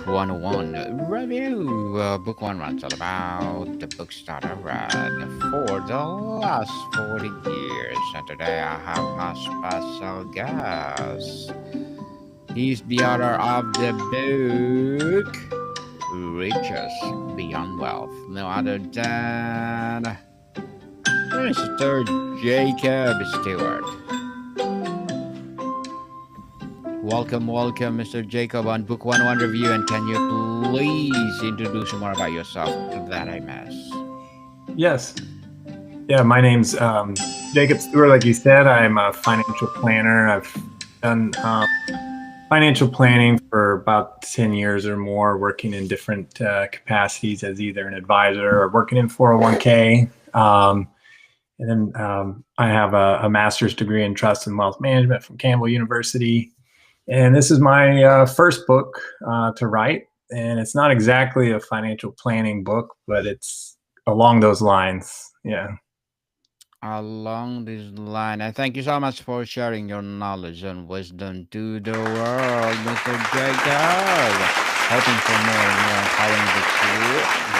Book 101 review. Book 101 is all about the books that I read for the last 40 years. And today I have my special guest. He's the author of the book Riches Beyond Wealth. No other than Mr. Jacob Stewart. Welcome, Mr. Jacob, on Book 101 Review. And can you please introduce more about yourself that I miss? Yes. Yeah, my name's Jacob Stewart. Like you said, I'm a financial planner. I've done financial planning for about 10 years or more, working in different capacities as either an advisor or working in 401k. And then I have a master's degree in trust and wealth management from Campbell University. And this is my first book to write. And it's not exactly a financial planning book, but it's along those lines. Yeah. Along this line, I thank you so much for sharing your knowledge and wisdom to the world, Mr. Jacob. Hoping for more and more empowering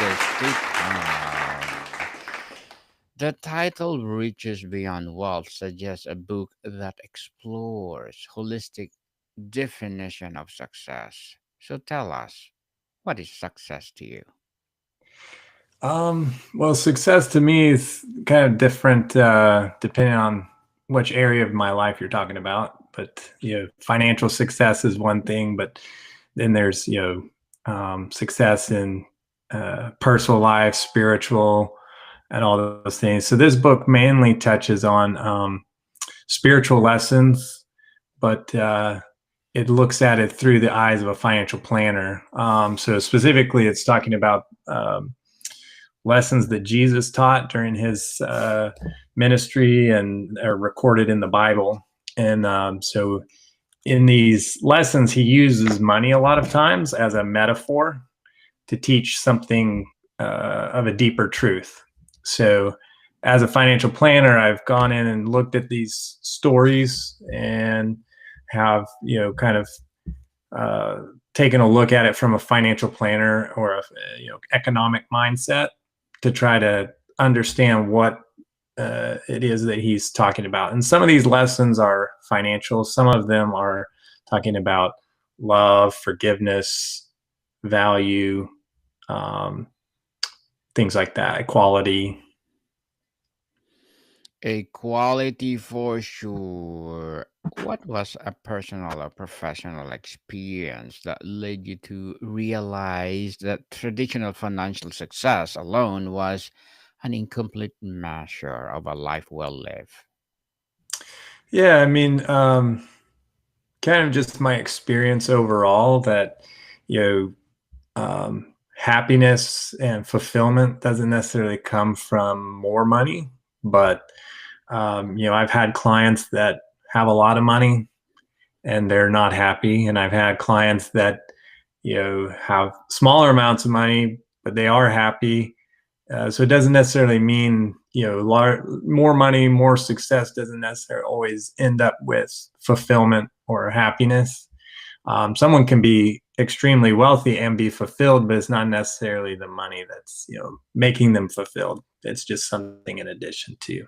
this to come. The title Reaches Beyond Wealth suggests a book that explores holistic definition of success. So tell us, what is success to you? Well, success to me is kind of different depending on which area of my life you're talking about. But financial success is one thing, but then there's success in personal life, spiritual, and all those things. So this book mainly touches on spiritual lessons, but it looks at it through the eyes of a financial planner. So specifically, it's talking about lessons that Jesus taught during his ministry and are recorded in the Bible. And so in these lessons, he uses money a lot of times as a metaphor to teach something of a deeper truth. So as a financial planner, I've gone in and looked at these stories and have, kind of taken a look at it from a financial planner or a economic mindset to try to understand what it is that he's talking about. And some of these lessons are financial. Some of them are talking about love, forgiveness, value, things like that, equality. Equality for sure. What was a personal or professional experience that led you to realize that traditional financial success alone was an incomplete measure of a life well lived? Yeah, I mean, kind of just my experience overall that, happiness and fulfillment doesn't necessarily come from more money, but, I've had clients that have a lot of money and they're not happy. And I've had clients that, have smaller amounts of money, but they are happy. So it doesn't necessarily mean, more money, more success doesn't necessarily always end up with fulfillment or happiness. Someone can be extremely wealthy and be fulfilled, but it's not necessarily the money that's, making them fulfilled. It's just something in addition to.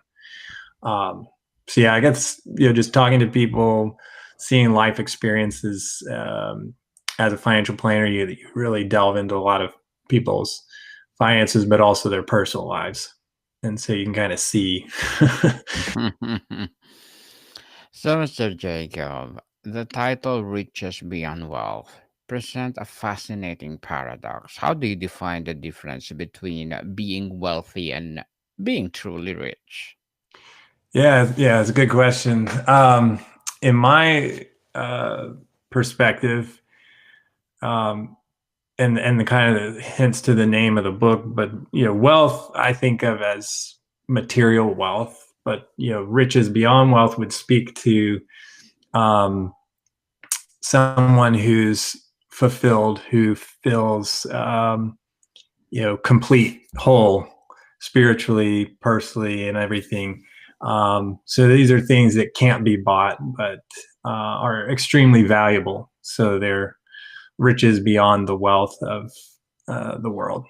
So yeah, I guess, just talking to people, seeing life experiences, as a financial planner, you really delve into a lot of people's finances, but also their personal lives. And so you can kind of see. So, Mr. Jacob, the title Riches Beyond Wealth present a fascinating paradox. How do you define the difference between being wealthy and being truly rich? Yeah, it's a good question. In my perspective, um, and the kind of hints to the name of the book, but wealth I think of as material wealth, but riches beyond wealth would speak to um, someone who's fulfilled, who feels complete, whole, spiritually, personally, and everything. So these are things that can't be bought, but are extremely valuable. So they're riches beyond the wealth of the world.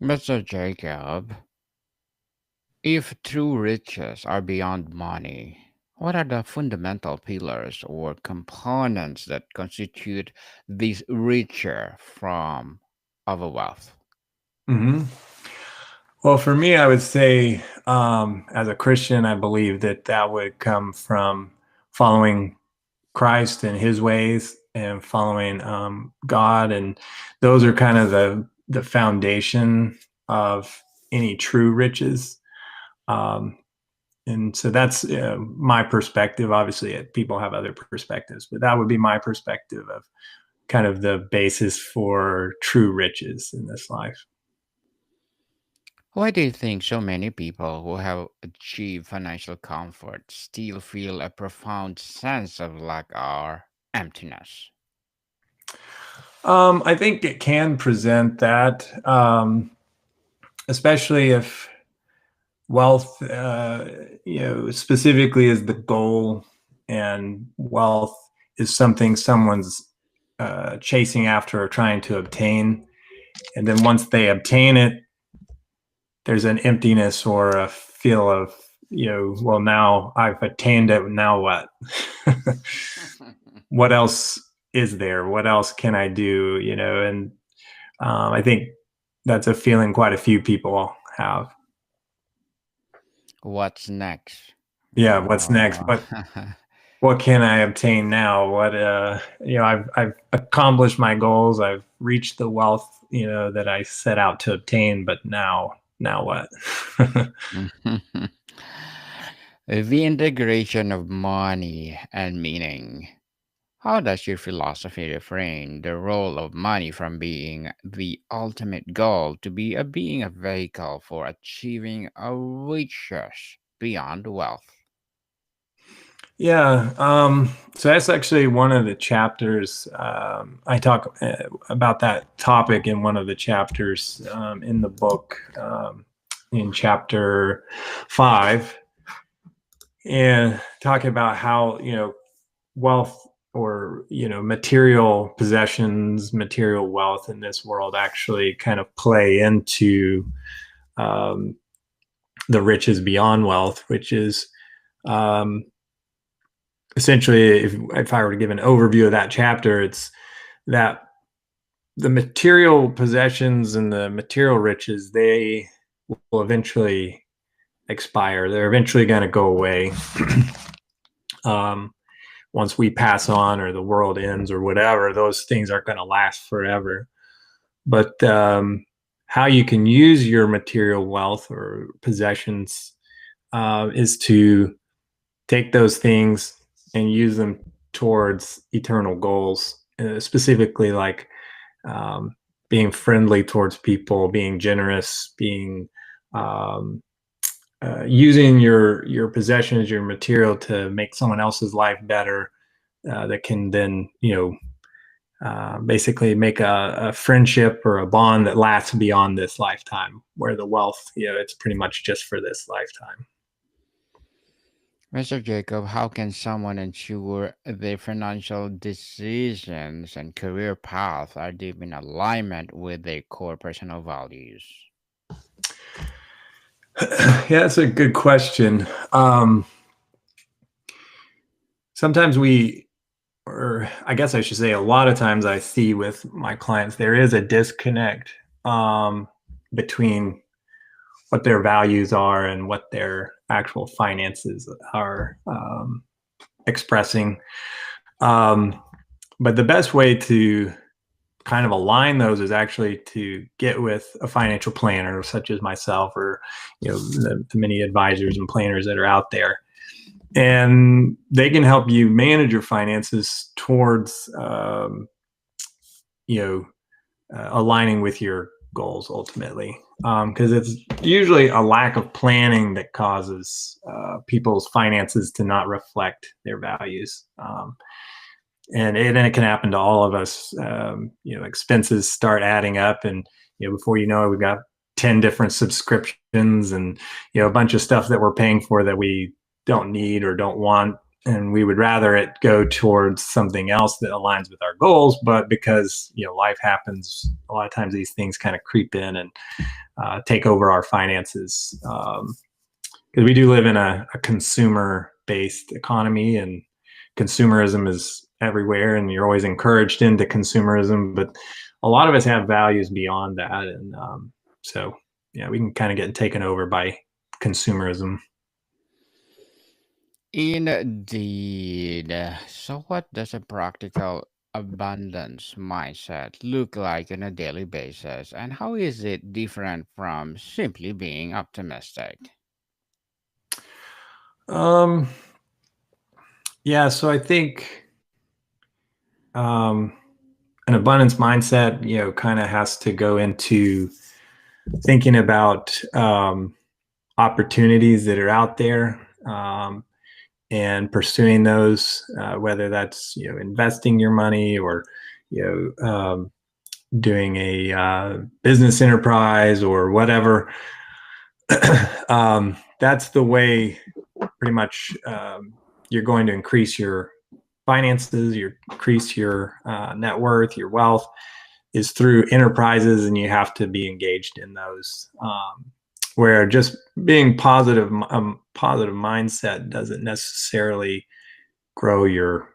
Mr. Jacob, if true riches are beyond money, what are the fundamental pillars or components that constitute this richer from of a wealth? Hmm. Well, for me, I would say, as a Christian, I believe that that would come from following Christ and His ways and following God, and those are kind of the foundation of any true riches. Um, and so that's my perspective. Obviously, people have other perspectives, but that would be my perspective of kind of the basis for true riches in this life. Why do you think so many people who have achieved financial comfort still feel a profound sense of lack or emptiness? I think it can present that, especially if wealth, specifically is the goal, and wealth is something someone's chasing after or trying to obtain. And then once they obtain it, there's an emptiness or a feel of, well, now I've attained it. Now what? What else is there? What else can I do? And I think that's a feeling quite a few people have. What's next? Yeah, what's next? Oh. What can I obtain now? What I've accomplished my goals. I've reached the wealth that I set out to obtain. But now what? The integration of money and meaning. How does your philosophy refrain the role of money from being the ultimate goal to be a being a vehicle for achieving a riches beyond wealth? Yeah. So that's actually one of the chapters. I talk about that topic in one of the chapters in the book, in chapter 5, and talking about how wealth, or material possessions, material wealth in this world actually kind of play into um, the riches beyond wealth, which is um, essentially, if I were to give an overview of that chapter, it's that the material possessions and the material riches, they will eventually expire. They're eventually going to go away. um, Once we pass on, or the world ends, or whatever, those things aren't going to last forever. But how you can use your material wealth or possessions is to take those things and use them towards eternal goals, specifically like um, being friendly towards people, being generous, being um, using your possessions, your material to make someone else's life better. That can then basically make a friendship or a bond that lasts beyond this lifetime. Where the wealth, it's pretty much just for this lifetime. Mr. Jacob, how can someone ensure their financial decisions and career path are deep in alignment with their core personal values? Yeah, that's a good question. Sometimes or I guess I should say, a lot of times I see with my clients, there is a disconnect between what their values are and what their actual finances are expressing. Um, but the best way to kind of align those is actually to get with a financial planner, such as myself, or the many advisors and planners that are out there, and they can help you manage your finances towards aligning with your goals ultimately, because it's usually a lack of planning that causes people's finances to not reflect their values. And it can happen to all of us. Expenses start adding up, and before you know it, we've got 10 different subscriptions, and a bunch of stuff that we're paying for that we don't need or don't want. and we would rather it go towards something else that aligns with our goals. But because life happens, a lot of times these things kind of creep in and take over our finances. Because we do live in a consumer-based economy, and consumerism is everywhere, and you're always encouraged into consumerism. But a lot of us have values beyond that, and so yeah, we can kind of get taken over by consumerism. Indeed. So, what does a practical abundance mindset look like on a daily basis, and how is it different from simply being optimistic? Um, yeah, so I think um, an abundance mindset, kind of has to go into thinking about opportunities that are out there, and pursuing those, whether that's investing your money or doing a business enterprise or whatever. That's the way, pretty much, you're going to increase your finances, you increase your net worth, your wealth, is through enterprises, and you have to be engaged in those. Where just being positive mindset doesn't necessarily grow your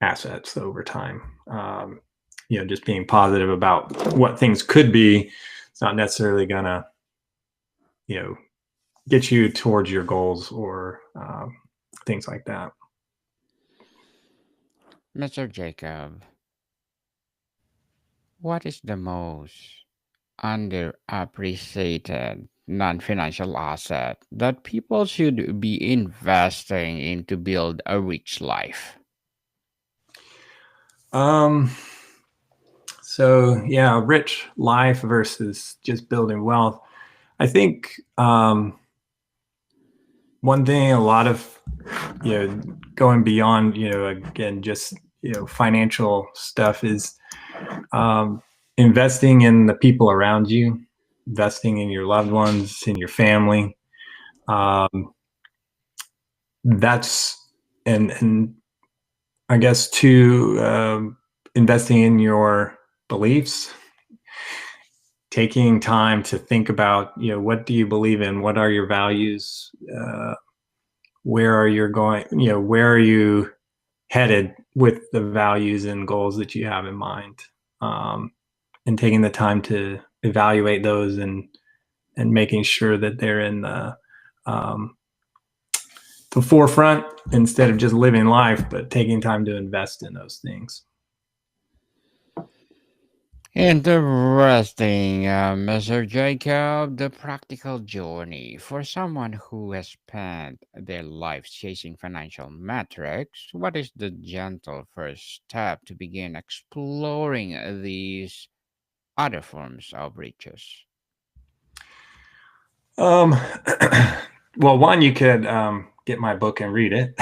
assets over time. Just being positive about what things could be, it's not necessarily gonna, you know, get you towards your goals or things like that. Mr. Jacob, what is the most underappreciated non financial asset that people should be investing in to build a rich life? Um, so yeah, rich life versus just building wealth. I think one thing, a lot of going beyond again just financial stuff is um, investing in the people around you, investing in your loved ones, in your family. Um, that's and I guess to investing in your beliefs, taking time to think about what do you believe in, what are your values, where are you going, where are you headed with the values and goals that you have in mind, um, and taking the time to evaluate those and making sure that they're in um, the forefront instead of just living life, but taking time to invest in those things. Interesting, Mr. Jacob. The practical journey for someone who has spent their life chasing financial metrics. What is the gentle first step to begin exploring these other forms of riches? Um, well, one, you could get my book and read it.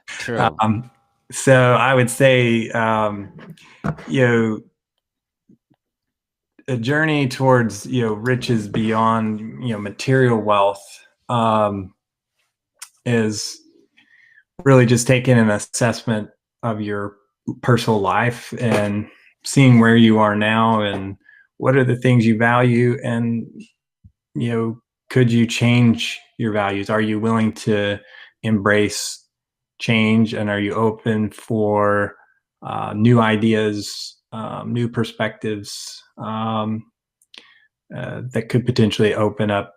True. um, so I would say, you know, a journey towards riches beyond material wealth um, is really just taking an assessment of your personal life and seeing where you are now and what are the things you value, and you know could you change your values? Are you willing to embrace change, and are you open for new ideas, new perspectives, that could potentially open up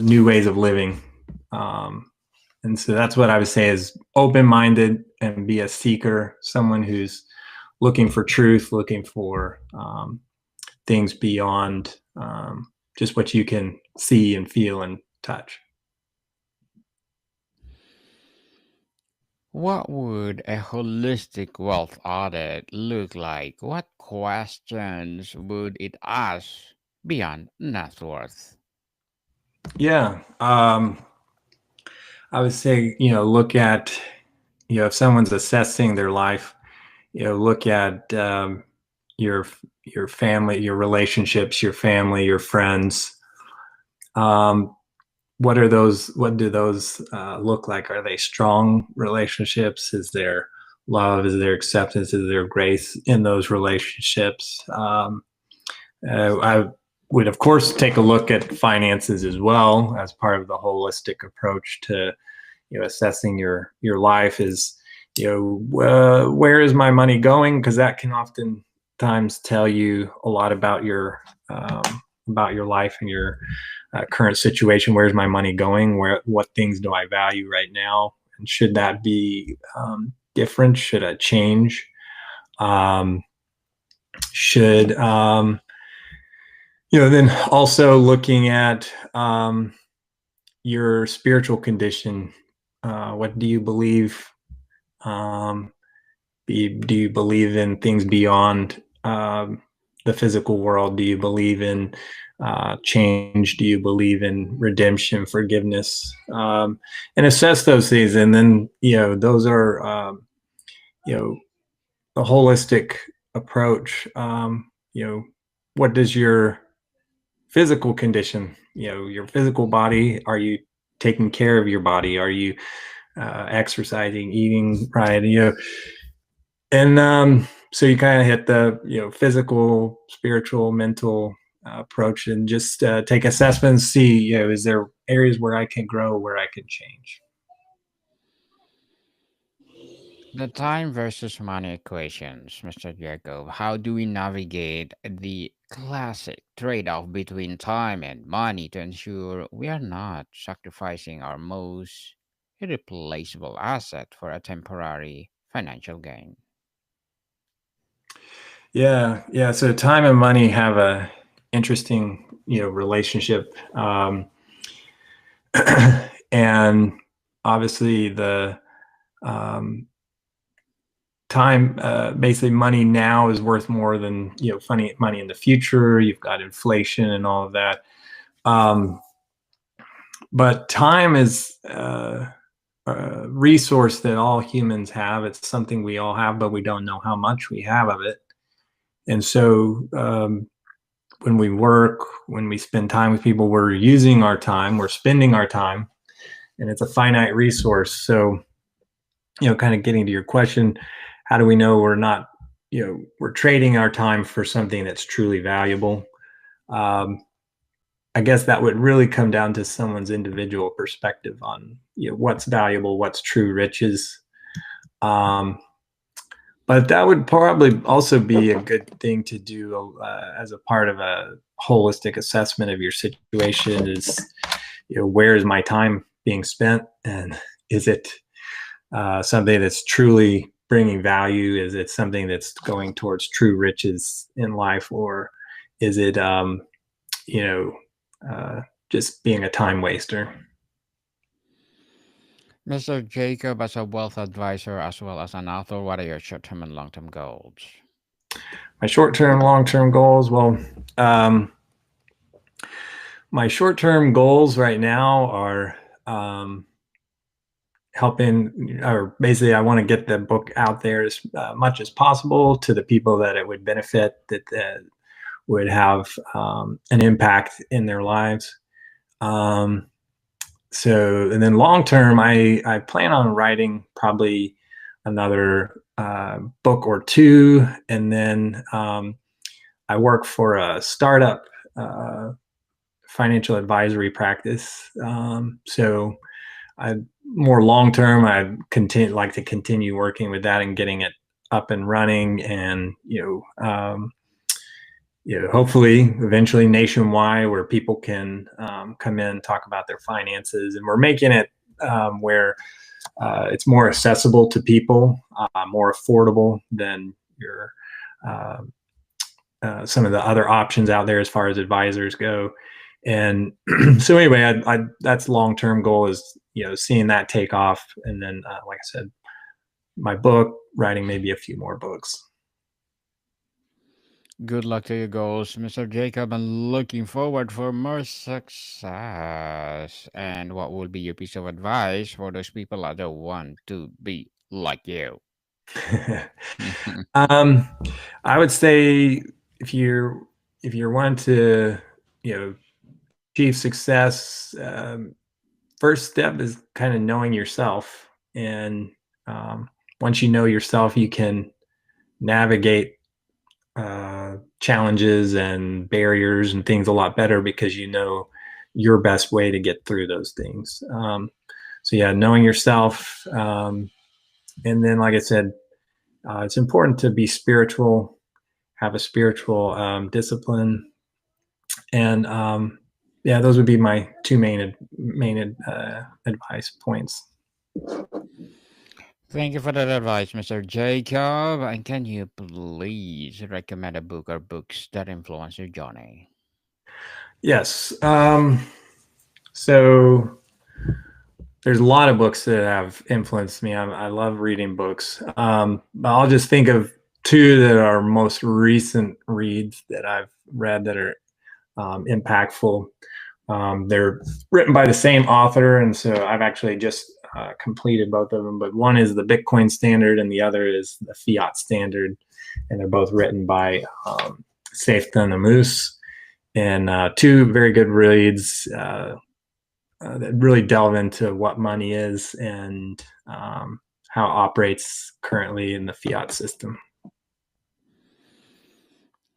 new ways of living? Um, and so that's what I would say is open-minded and be a seeker, someone who's looking for truth, looking for things beyond just what you can see and feel and touch. What would a holistic wealth audit look like? What questions would it ask beyond net worth? Yeah, I would say look at if someone's assessing their life, look at your your family, your relationships, your family, your friends. Um, what are those? What do those look like? Are they strong relationships? Is there love? Is there acceptance? Is there grace in those relationships? I would, of course, take a look at finances as well as part of the holistic approach to assessing your life. Is where is my money going? Because that can oftentimes tell you a lot about your life and your current situation. Where's my money going? What things do I value right now? And should that be different? Should I change? Um, should then also looking at your spiritual condition. What do you believe? Um, do you believe in things beyond the physical world? Do you believe in change? Do you believe in redemption, forgiveness, and assess those things? And then those are a holistic approach. What does your physical condition, your physical body? Are you taking care of your body? Are you exercising, eating right? And so you kind of hit the physical, spiritual, mental approach, and just take assessments. See, is there areas where I can grow, where I can change? The time versus money equations, Mr. Jacob. How do we navigate the classic trade off between time and money to ensure we are not sacrificing our most irreplaceable asset for a temporary financial gain? Yeah. So time and money have a interesting relationship, and obviously the um, time, basically money now is worth more than funny money in the future. You've got inflation and all of that, but time is a resource that all humans have. It's something we all have, but we don't know how much we have of it. And so when we work, when we spend time with people, we're using our time, we're spending our time, and it's a finite resource. So kind of getting to your question, how do we know we're not, we're trading our time for something that's truly valuable? Um, I guess that would really come down to someone's individual perspective on what's valuable, what's true riches. Um, but that would probably also be a good thing to do as a part of a holistic assessment of your situation. Is where is my time being spent, and is it something that's truly bringing value? Is it something that's going towards true riches in life, or is it you know just being a time waster? Mr. Jacob, as a wealth advisor as well as an author, what are your short term and long term goals? My short-term, long-term goals. Well, um, my short-term goals right now are helping, or basically, I want to get the book out there as much as possible to the people that it would benefit, that would have an impact in their lives. Um, and then long term, I plan on writing probably another book or two, and then I work for a startup financial advisory practice. So I more long term, I like to continue working with that and getting it up and running, and hopefully eventually nationwide, where people can come in and talk about their finances, and we're making it where it's more accessible to people, more affordable than your uh, some of the other options out there as far as advisors go. And so anyway, that's long term goal, is seeing that take off, and then like I said, my book, writing maybe a few more books. Good luck to your goals, Mr. Jacob, and looking forward for more success. And what will be your piece of advice for those people that don't want to be like you? um, I would say if you're want to achieve success, first step is kind of knowing yourself. And um, once you know yourself, you can navigate challenges and barriers and things a lot better because you know your best way to get through those things. So, yeah, knowing yourself. And then, like I said, it's important to be spiritual, have a spiritual discipline. And yeah, those would be my two main advice points. Thank you for that advice, Mr. Jacob. And can you please recommend a book or books that influence your journey? Yes. So there's a lot of books that have influenced me. I love reading books. I'll just think of two that are most recent reads that I've read that are impactful. They're written by the same author, and so I've actually just completed both of them. But one is the Bitcoin Standard, and the other is the Fiat Standard, and they're both written by Saif Moose, and two very good reads that really delve into what money is and how it operates currently in the fiat system.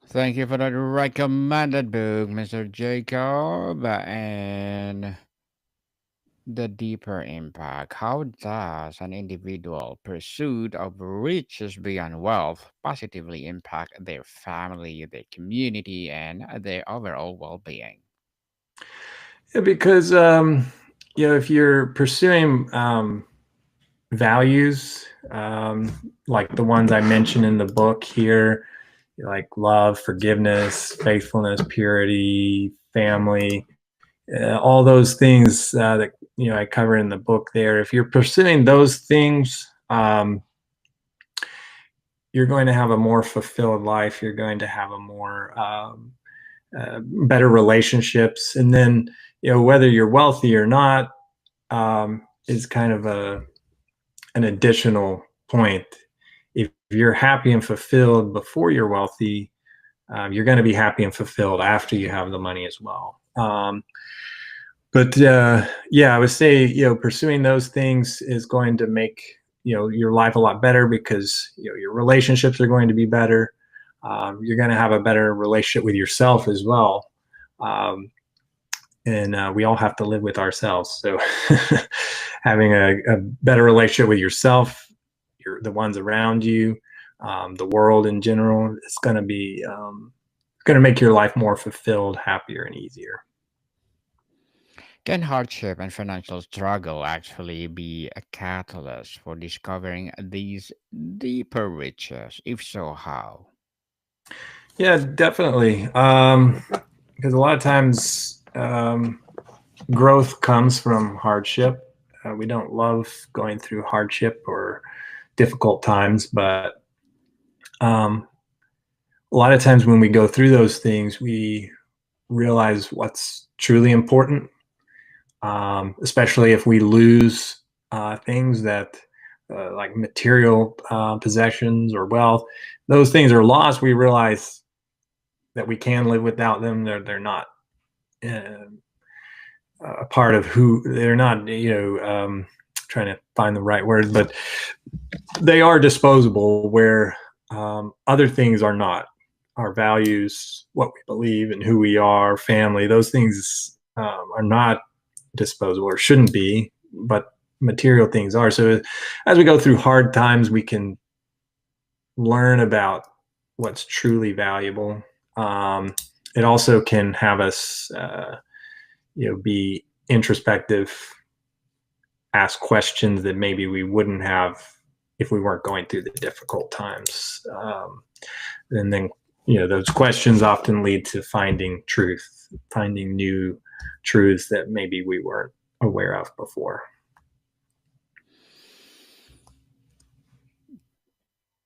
Thank you for that recommended book, Mr. Jacob. And the deeper impact. How does an individual pursuit of riches beyond wealth positively impact their family, their community, and their overall well being? Yeah, because if you're pursuing values like the ones I mentioned in the book here, like love, forgiveness, faithfulness, purity, family, all those things that I cover in the book there. If you're pursuing those things, you're going to have a more fulfilled life. You're going to have a more better relationships, and then whether you're wealthy or not is kind of an additional point. If you're happy and fulfilled before you're wealthy, you're going to be happy and fulfilled after you have the money as well. But yeah, I would say pursuing those things is going to make your life a lot better because your relationships are going to be better. You're going to have a better relationship with yourself as well. Um, and we all have to live with ourselves. So having a better relationship with yourself, the ones around you, the world in general, it's going to be going to make your life more fulfilled, happier, and easier. Can hardship and financial struggle actually be a catalyst for discovering these deeper riches? If so, how? Yeah, definitely. Because a lot of times growth comes from hardship. We don't love going through hardship or difficult times, but a lot of times when we go through those things, we realize what's truly important, especially if we lose things that like material possessions or wealth. Those things are lost. We realize that we can live without them. They're not uh, a part of who they're not. Trying to find the right word, but they are disposable. Where other things are not. Our values, what we believe, and who we are, family. Those things are not disposable or shouldn't be, but material things are. So as we go through hard times, we can learn about what's truly valuable. It also can have us, be introspective, ask questions that maybe we wouldn't have if we weren't going through the difficult times. And then, those questions often lead to finding truth, finding new truths that maybe we weren't aware of before.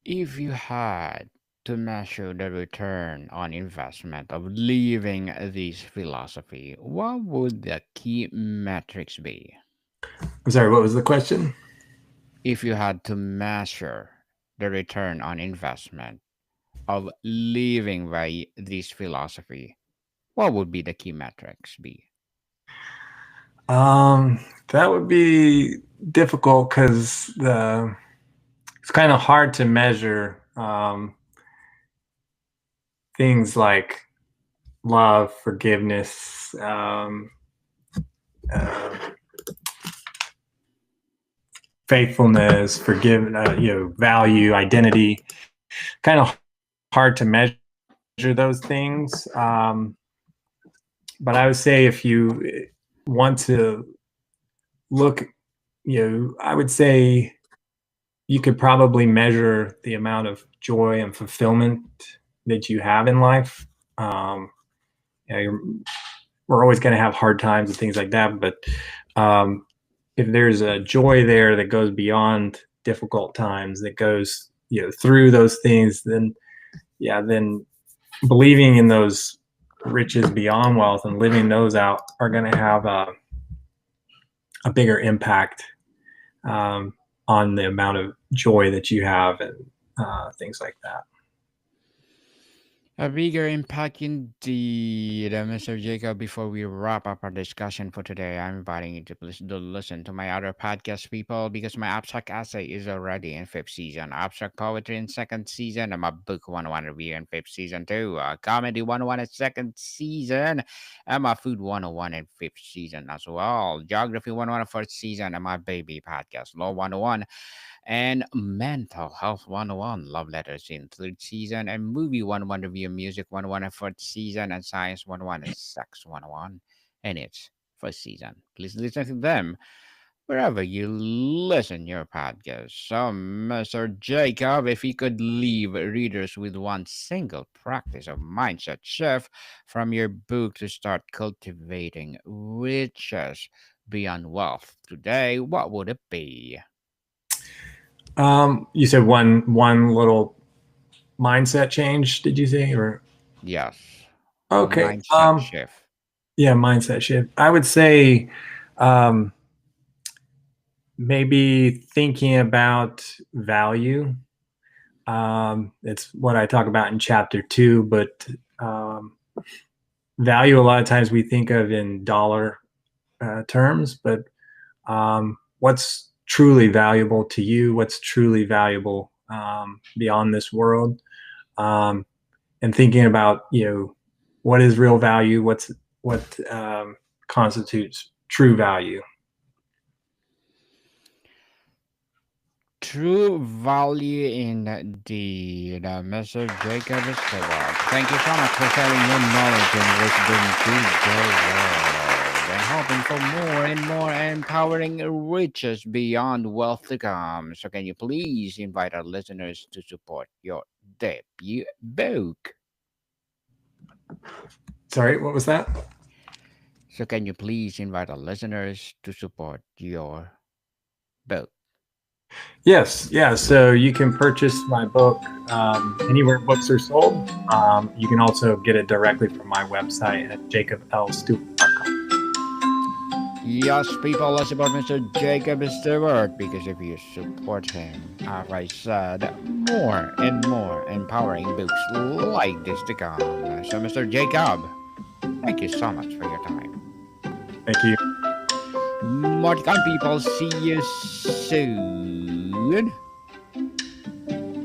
If you had to measure the return on investment of living this philosophy, what would the key metrics be? I'm sorry, what was the question? If you had to measure the return on investment of living by this philosophy, what would be the key metrics be? That would be difficult because the it's kind of hard to measure things like love, forgiveness, uh, faithfulness, value, identity. Kind of hard to measure those things. But I would say if you want to look, I would say you could probably measure the amount of joy and fulfillment that you have in life. Um, we're always going to have hard times and things like that, but um, if there's a joy there that goes beyond difficult times, that goes through those things, then then believing in those riches beyond wealth and living those out are going to have a bigger impact um, on the amount of joy that you have and things like that. A bigger impact indeed, Mr. Jacob. Before we wrap up our discussion for today, I'm inviting you to please do listen to my other podcast, people, because my abstract essay is already in fifth season, abstract poetry in second season, and my book 101 review in fifth season too, comedy 101 in second season, and my food 101 in fifth season as well, geography 101 in first season, and my baby podcast, law 101 and Mental Health 101 Love Letters in third season, and Movie 101 Review Music 101 in fourth season, and Science 101 and Sex 101 in its first season. Please listen to them wherever you listen your podcast. So, Mr. Jacob, if you could leave readers with one single practice of mindset shift from your book to start cultivating riches beyond wealth today, what would it be? You said one little mindset change, did you say? Or Yes. okay. Mindset shift. Yeah, mindset shift. I would say um, maybe thinking about value. It's what I talk about in chapter 2, but um, value a lot of times we think of in dollar terms, but what's truly valuable to you? What's truly valuable beyond this world? Um, and thinking about what is real value, what constitutes true value. True value indeed, Mr. Jacob Stewart. Thank you so much for sharing your knowledge and wisdom to the world and hoping for more and more empowering riches beyond wealth to come. So, can you please invite our listeners to support your debut book? Sorry, what was that? So, can you please invite our listeners to support your book? Yes, yeah. So you can purchase my book anywhere books are sold. You can also get it directly from my website at jacoblstewart.com. Yes, people, let's support Mr. Jacob Stewart because if you support him, as I said, more and more empowering books like this to come. So, Mr. Jacob, thank you so much for your time. Thank you. More to come, people. See you soon.